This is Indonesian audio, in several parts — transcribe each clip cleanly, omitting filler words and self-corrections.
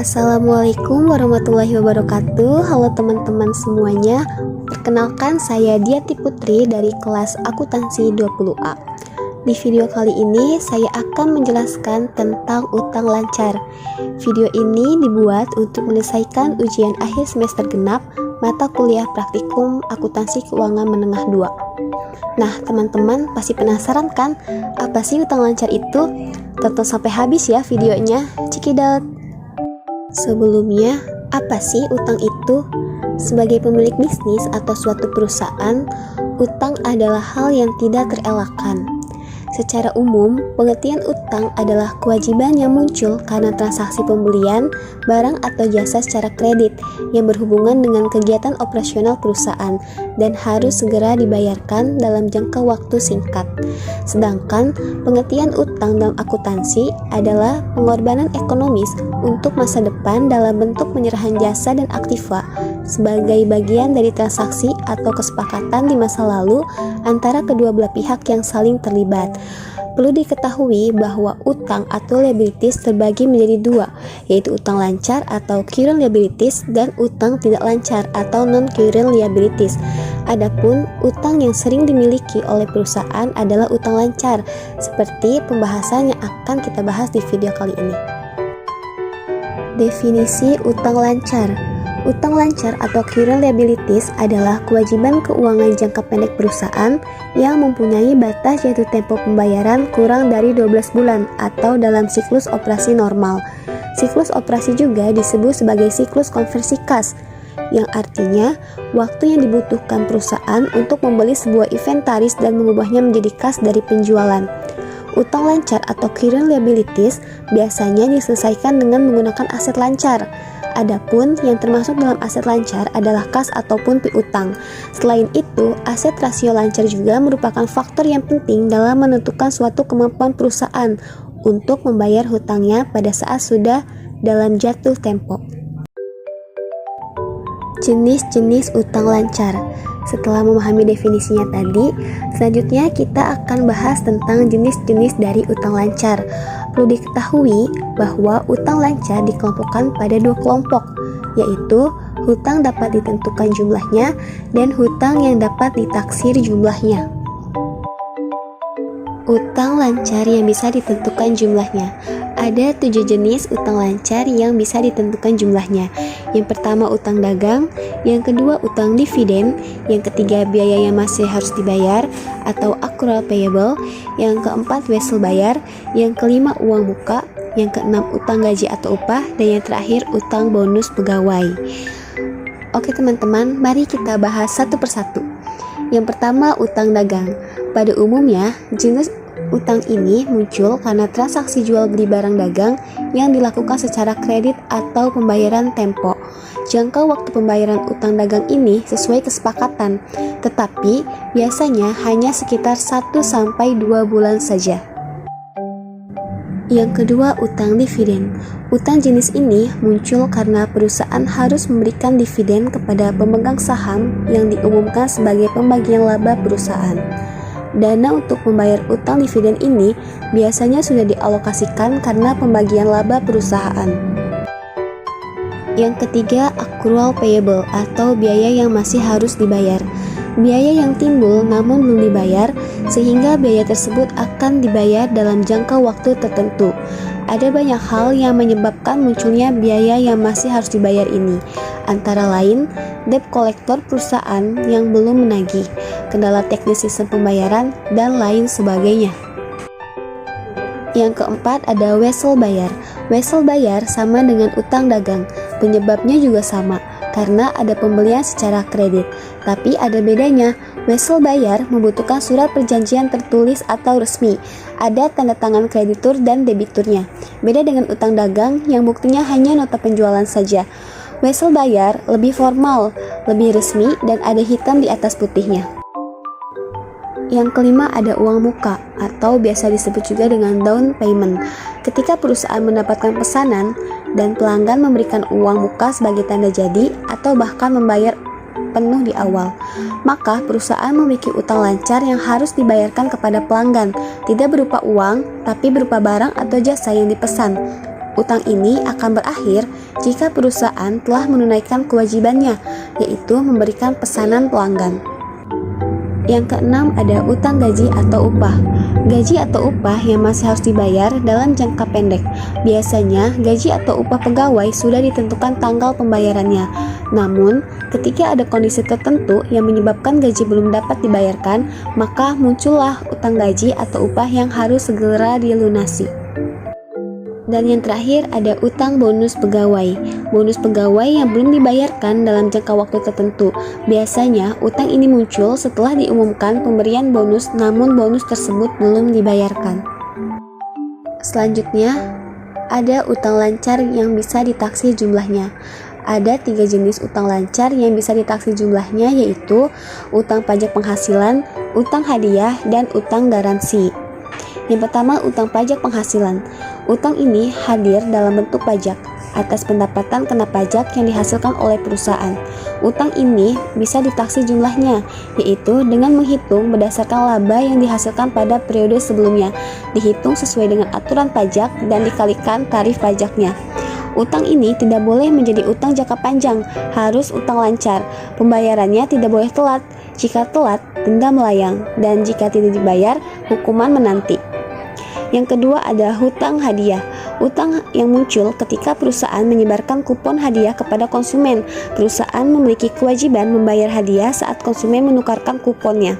Assalamualaikum warahmatullahi wabarakatuh. Halo teman-teman semuanya. Perkenalkan, saya Diati Putri dari kelas akuntansi 20A. Di video kali ini saya akan menjelaskan tentang utang lancar. Video ini dibuat untuk menyelesaikan ujian akhir semester genap mata kuliah praktikum akuntansi keuangan menengah 2. Nah, teman-teman pasti penasaran kan, apa sih utang lancar itu? Tonton sampai habis ya videonya. Check it out. Sebelumnya, apa sih utang itu? Sebagai pemilik bisnis atau suatu perusahaan, utang adalah hal yang tidak terelakkan. Secara umum, pengertian utang adalah kewajiban yang muncul karena transaksi pembelian barang atau jasa secara kredit yang berhubungan dengan kegiatan operasional perusahaan dan harus segera dibayarkan dalam jangka waktu singkat. Sedangkan pengertian utang dalam akuntansi adalah pengorbanan ekonomis untuk masa depan dalam bentuk penyerahan jasa dan aktiva sebagai bagian dari transaksi atau kesepakatan di masa lalu antara kedua belah pihak yang saling terlibat. Perlu diketahui bahwa utang atau liabilities terbagi menjadi dua, yaitu utang lancar atau current liabilities dan utang tidak lancar atau non-current liabilities. Adapun utang yang sering dimiliki oleh perusahaan adalah utang lancar, seperti pembahasan yang akan kita bahas di video kali ini. Definisi utang lancar. Utang lancar atau current liabilities adalah kewajiban keuangan jangka pendek perusahaan yang mempunyai batas jatuh tempo pembayaran kurang dari 12 bulan atau dalam siklus operasi normal. Siklus operasi juga disebut sebagai siklus konversi kas, yang artinya waktu yang dibutuhkan perusahaan untuk membeli sebuah inventaris dan mengubahnya menjadi kas dari penjualan. Utang lancar atau current liabilities biasanya diselesaikan dengan menggunakan aset lancar. Adapun yang termasuk dalam aset lancar adalah kas ataupun piutang. Selain itu, aset rasio lancar juga merupakan faktor yang penting dalam menentukan suatu kemampuan perusahaan untuk membayar hutangnya pada saat sudah dalam jatuh tempo. Jenis-jenis utang lancar. Setelah memahami definisinya tadi, selanjutnya kita akan bahas tentang jenis-jenis dari utang lancar. Perlu diketahui bahwa utang lancar dikelompokkan pada dua kelompok, yaitu hutang dapat ditentukan jumlahnya dan hutang yang dapat ditaksir jumlahnya. Utang lancar yang bisa ditentukan jumlahnya. Ada 7 jenis utang lancar yang bisa ditentukan jumlahnya. Yang pertama utang dagang, yang kedua utang dividen, yang ketiga biaya yang masih harus dibayar atau accrual payable, yang keempat wesel bayar, yang kelima uang muka, yang keenam utang gaji atau upah, dan yang terakhir utang bonus pegawai. Oke teman-teman, mari kita bahas satu persatu. Yang pertama utang dagang. Pada umumnya, jenis utang ini muncul karena transaksi jual beli barang dagang yang dilakukan secara kredit atau pembayaran tempo. Jangka waktu pembayaran utang dagang ini sesuai kesepakatan, tetapi biasanya hanya sekitar 1-2 bulan saja. Yang kedua, utang dividen. Utang jenis ini muncul karena perusahaan harus memberikan dividen kepada pemegang saham yang diumumkan sebagai pembagian laba perusahaan. Dana untuk membayar utang dividen ini biasanya sudah dialokasikan karena pembagian laba perusahaan. Yang ketiga, accrual payable atau biaya yang masih harus dibayar. Biaya yang timbul namun belum dibayar, sehingga biaya tersebut akan dibayar dalam jangka waktu tertentu. Ada banyak hal yang menyebabkan munculnya biaya yang masih harus dibayar ini, antara lain debt kolektor perusahaan yang belum menagih, kendala teknis sistem pembayaran, dan lain sebagainya. Yang keempat ada wesel bayar. Wesel bayar sama dengan utang dagang. Penyebabnya juga sama, karena ada pembelian secara kredit. Tapi ada bedanya, wesel bayar membutuhkan surat perjanjian tertulis atau resmi. Ada tanda tangan kreditur dan debiturnya. Beda dengan utang dagang yang buktinya hanya nota penjualan saja. Wesel bayar lebih formal, lebih resmi, dan ada hitam di atas putihnya. Yang kelima ada uang muka atau biasa disebut juga dengan down payment. Ketika perusahaan mendapatkan pesanan dan pelanggan memberikan uang muka sebagai tanda jadi atau bahkan membayar penuh di awal, maka perusahaan memiliki utang lancar yang harus dibayarkan kepada pelanggan, tidak berupa uang tapi berupa barang atau jasa yang dipesan. Utang ini akan berakhir jika perusahaan telah menunaikan kewajibannya, yaitu memberikan pesanan pelanggan. Yang keenam ada utang gaji atau upah. Gaji atau upah yang masih harus dibayar dalam jangka pendek. Biasanya gaji atau upah pegawai sudah ditentukan tanggal pembayarannya. Namun, ketika ada kondisi tertentu yang menyebabkan gaji belum dapat dibayarkan, maka muncullah utang gaji atau upah yang harus segera dilunasi. Dan yang terakhir ada utang bonus pegawai. Bonus pegawai yang belum dibayarkan dalam jangka waktu tertentu. Biasanya utang ini muncul setelah diumumkan pemberian bonus namun bonus tersebut belum dibayarkan. Selanjutnya ada utang lancar yang bisa ditaksir jumlahnya. Ada 3 jenis utang lancar yang bisa ditaksir jumlahnya, yaitu utang pajak penghasilan, utang hadiah, dan utang garansi. Yang pertama, utang pajak penghasilan. Utang ini hadir dalam bentuk pajak atas pendapatan kena pajak yang dihasilkan oleh perusahaan. Utang ini bisa ditaksir jumlahnya, yaitu dengan menghitung berdasarkan laba yang dihasilkan pada periode sebelumnya, dihitung sesuai dengan aturan pajak dan dikalikan tarif pajaknya. Utang ini tidak boleh menjadi utang jangka panjang, harus utang lancar. Pembayarannya tidak boleh telat. Jika telat, denda melayang, dan jika tidak dibayar, hukuman menanti. Yang kedua ada hutang hadiah. Utang yang muncul ketika perusahaan menyebarkan kupon hadiah kepada konsumen. Perusahaan memiliki kewajiban membayar hadiah saat konsumen menukarkan kuponnya.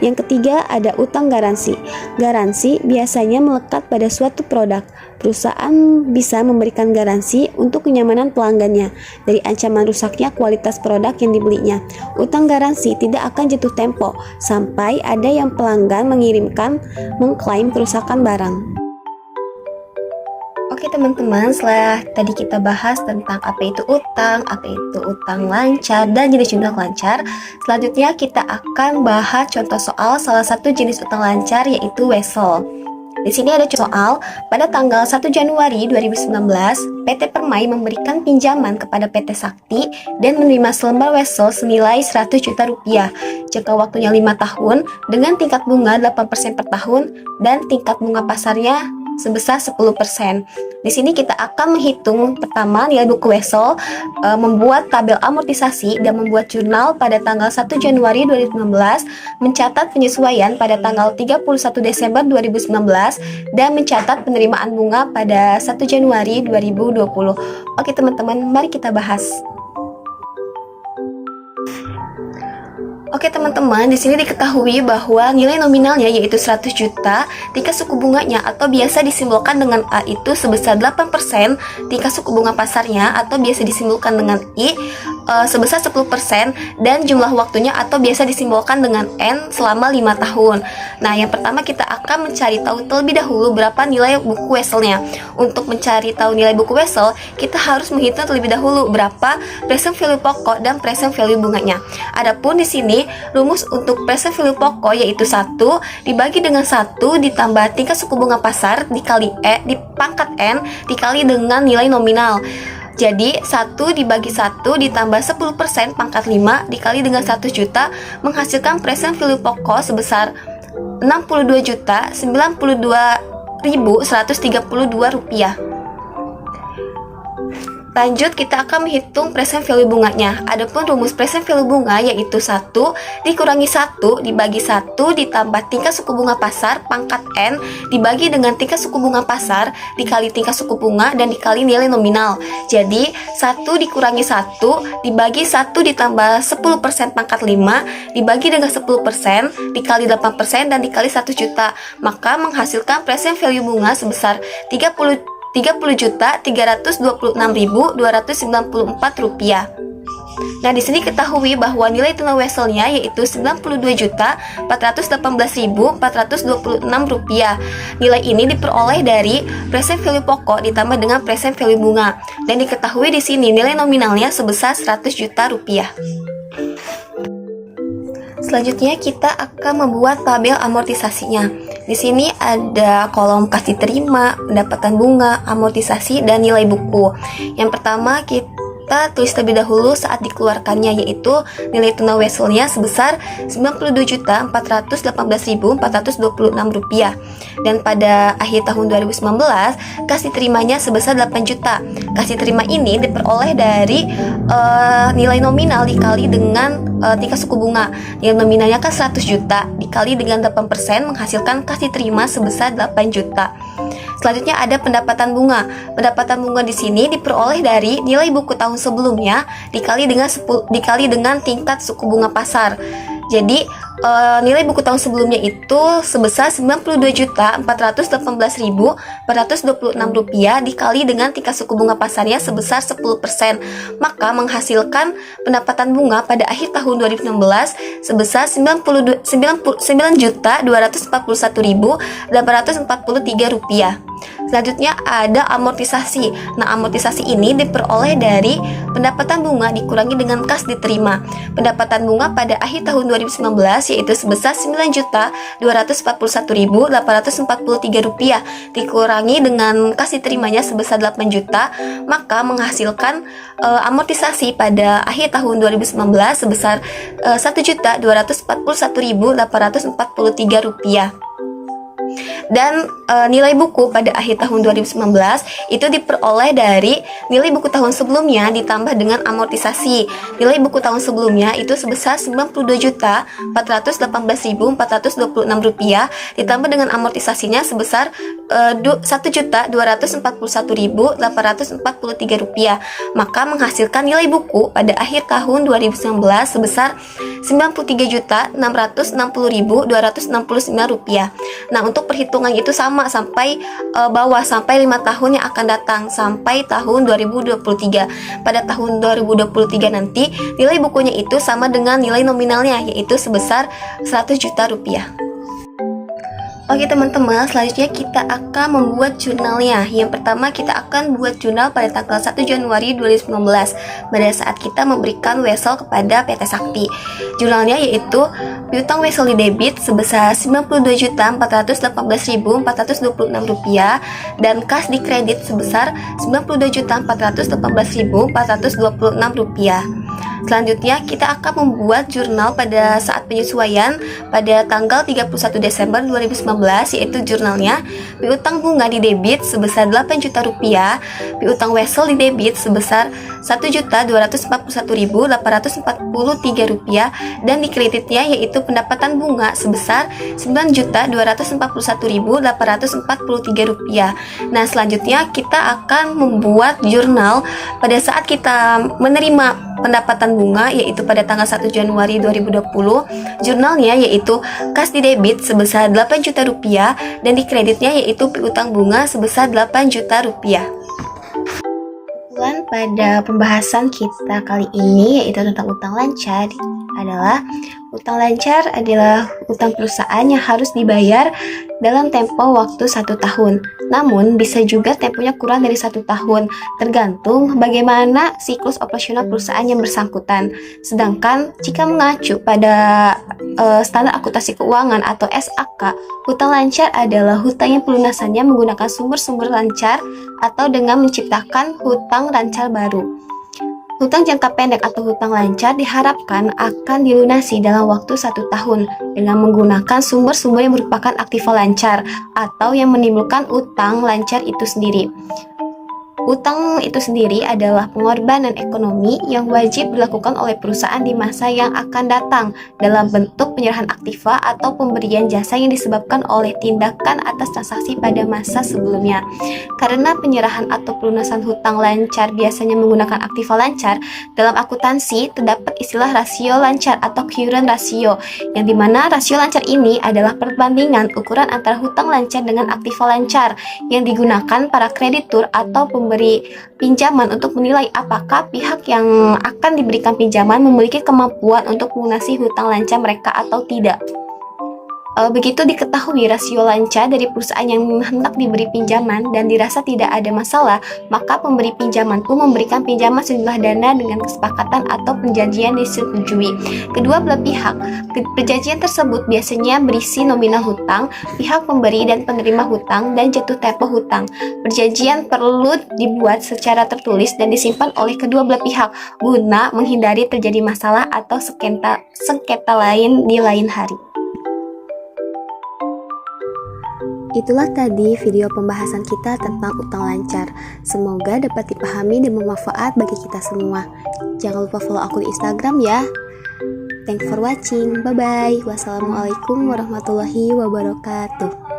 Yang ketiga ada utang garansi. Garansi biasanya melekat pada suatu produk. Perusahaan bisa memberikan garansi untuk kenyamanan pelanggannya dari ancaman rusaknya kualitas produk yang dibelinya. Utang garansi tidak akan jatuh tempo sampai ada yang pelanggan mengklaim kerusakan barang. Oke teman-teman, setelah tadi kita bahas tentang apa itu utang lancar, dan jenis utang lancar, selanjutnya kita akan bahas contoh soal salah satu jenis utang lancar, yaitu wesel. Di sini ada soal, pada tanggal 1 Januari 2019, PT Permai memberikan pinjaman kepada PT Sakti dan menerima selembar wesel senilai 100 juta rupiah. Jangka waktunya 5 tahun dengan tingkat bunga 8% per tahun dan tingkat bunga pasarnya sebesar 10%. Di sini kita akan menghitung pertama nilai buku wesel, membuat tabel amortisasi dan membuat jurnal pada tanggal 1 Januari 2019, mencatat penyesuaian pada tanggal 31 Desember 2019 dan mencatat penerimaan bunga pada 1 Januari 2020. Oke teman-teman, mari kita bahas. Oke teman-teman, di sini diketahui bahwa nilai nominalnya yaitu 100 juta, tingkat suku bunganya atau biasa disimbolkan dengan A itu sebesar 8%, tingkat suku bunga pasarnya atau biasa disimbolkan dengan I sebesar 10%, dan jumlah waktunya atau biasa disimbolkan dengan N selama 5 tahun. Nah, yang pertama kita akan mencari tahu terlebih dahulu berapa nilai buku weselnya. Untuk mencari tahu nilai buku wesel, kita harus menghitung terlebih dahulu berapa present value pokok dan present value bunganya. Adapun di sini rumus untuk present value pokok yaitu 1 dibagi dengan 1 ditambah tingkat suku bunga pasar dikali pangkat N dikali dengan nilai nominal. Jadi 1 dibagi 1 ditambah 10% pangkat 5 dikali dengan 100 juta menghasilkan present value pokok sebesar 62.092.132 rupiah. Lanjut, kita akan menghitung present value bunganya. Adapun rumus present value bunga yaitu 1 dikurangi 1 dibagi 1 ditambah tingkat suku bunga pasar pangkat N dibagi dengan tingkat suku bunga pasar dikali tingkat suku bunga dan dikali nilai nominal. Jadi 1 dikurangi 1 dibagi 1 ditambah 10% pangkat 5 dibagi dengan 10% dikali 8% dan dikali 1 juta. Maka menghasilkan present value bunga sebesar 30.326.294 rupiah. Nah, di sini ketahui bahwa nilai tunai weselnya yaitu 92.418.426 rupiah. Nilai ini diperoleh dari present value pokok ditambah dengan present value bunga, dan diketahui di sini nilai nominalnya sebesar 100 juta rupiah. Selanjutnya kita akan membuat tabel amortisasinya. Di sini ada kolom kas diterima, pendapatan bunga, amortisasi, dan nilai buku. Yang pertama kita tulis terlebih dahulu saat dikeluarkannya, yaitu nilai tuna weselnya sebesar Rp92.418.426. Dan pada akhir tahun 2019, kas diterimanya sebesar 8 juta. Kas diterima ini diperoleh dari nilai nominal dikali dengan tingkat suku bunga. Nilai nominalnya kan 100 juta dikali dengan 8% menghasilkan kas diterima sebesar 8 juta. Selanjutnya ada pendapatan bunga. Pendapatan bunga di sini diperoleh dari nilai buku tahun sebelumnya dikali dengan tingkat suku bunga pasar. Jadi nilai buku tahun sebelumnya itu sebesar Rp92.418.426 dikali dengan tingkat suku bunga pasarnya sebesar 10%, maka menghasilkan pendapatan bunga pada akhir tahun 2016 sebesar Rp9.241.843. Selanjutnya ada amortisasi. Nah, amortisasi ini diperoleh dari pendapatan bunga dikurangi dengan kas diterima. Pendapatan bunga pada akhir tahun 2019 yaitu sebesar Rp9.241.843 dikurangi dengan kas diterimanya sebesar 8 juta, maka menghasilkan amortisasi pada akhir tahun 2019 sebesar Rp1.241.843. Dan nilai buku pada akhir tahun 2019 itu diperoleh dari nilai buku tahun sebelumnya ditambah dengan amortisasi. Nilai buku tahun sebelumnya itu sebesar Rp92.418.426 ditambah dengan amortisasinya sebesar Rp1.241.843, maka menghasilkan nilai buku pada akhir tahun 2019 sebesar Rp93.660.269. Nah, untuk perhitungan itu sama sampai bawah, sampai 5 tahun yang akan datang, sampai tahun 2023. Pada tahun 2023 nanti nilai bukunya itu sama dengan nilai nominalnya, yaitu sebesar Rp100 juta. Oke teman-teman, selanjutnya kita akan membuat jurnalnya. Yang pertama kita akan buat jurnal pada tanggal 1 Januari 2019 pada saat kita memberikan wesel kepada PT Sakti. Jurnalnya yaitu piutang wesel di debit sebesar Rp92.418.426 dan kas di kredit sebesar Rp92.418.426. Selanjutnya kita akan membuat jurnal pada saat penyesuaian pada tanggal 31 Desember 2019, yaitu jurnalnya piutang bunga di debit sebesar Rp8 juta, piutang wesel di debit sebesar Rp1.241.843 dan di kreditnya yaitu pendapatan bunga sebesar Rp9.241.843. Nah, selanjutnya kita akan membuat jurnal pada saat kita menerima pendapatan bunga yaitu pada tanggal 1 Januari 2020. Jurnalnya yaitu kas di debit sebesar Rp8 juta dan di kreditnya yaitu piutang bunga sebesar Rp8 juta. Pada pembahasan kita kali ini yaitu tentang utang lancar adalah utang lancar adalah utang perusahaan yang harus dibayar dalam tempo waktu 1 tahun. Namun bisa juga temponya kurang dari 1 tahun, tergantung bagaimana siklus operasional perusahaan yang bersangkutan. Sedangkan jika mengacu pada standar akuntansi keuangan atau SAK, hutang lancar adalah hutang yang pelunasannya menggunakan sumber-sumber lancar atau dengan menciptakan hutang lancar baru. Hutang jangka pendek atau hutang lancar diharapkan akan dilunasi dalam waktu 1 tahun dengan menggunakan sumber-sumber yang merupakan aktiva lancar atau yang menimbulkan utang lancar itu sendiri. Utang itu sendiri adalah pengorbanan ekonomi yang wajib dilakukan oleh perusahaan di masa yang akan datang dalam bentuk penyerahan aktiva atau pemberian jasa yang disebabkan oleh tindakan atas transaksi pada masa sebelumnya. Karena penyerahan atau pelunasan hutang lancar biasanya menggunakan aktiva lancar, dalam akuntansi terdapat istilah rasio lancar atau current ratio, yang dimana rasio lancar ini adalah perbandingan ukuran antara hutang lancar dengan aktiva lancar yang digunakan para kreditur atau pemberi pinjaman untuk menilai apakah pihak yang akan diberikan pinjaman memiliki kemampuan untuk melunasi hutang lancar mereka atau tidak. Begitu diketahui rasio lancar dari perusahaan yang hendak diberi pinjaman dan dirasa tidak ada masalah, maka pemberi pinjaman pun memberikan pinjaman sejumlah dana dengan kesepakatan atau perjanjian disetujui kedua belah pihak. Perjanjian tersebut biasanya berisi nominal hutang, pihak pemberi dan penerima hutang, dan jatuh tempo hutang. Perjanjian perlu dibuat secara tertulis dan disimpan oleh kedua belah pihak guna menghindari terjadi masalah atau sengketa lain di lain hari. Itulah tadi video pembahasan kita tentang utang lancar. Semoga dapat dipahami dan bermanfaat bagi kita semua. Jangan lupa follow akun Instagram ya. Thanks for watching. Bye-bye. Wassalamualaikum warahmatullahi wabarakatuh.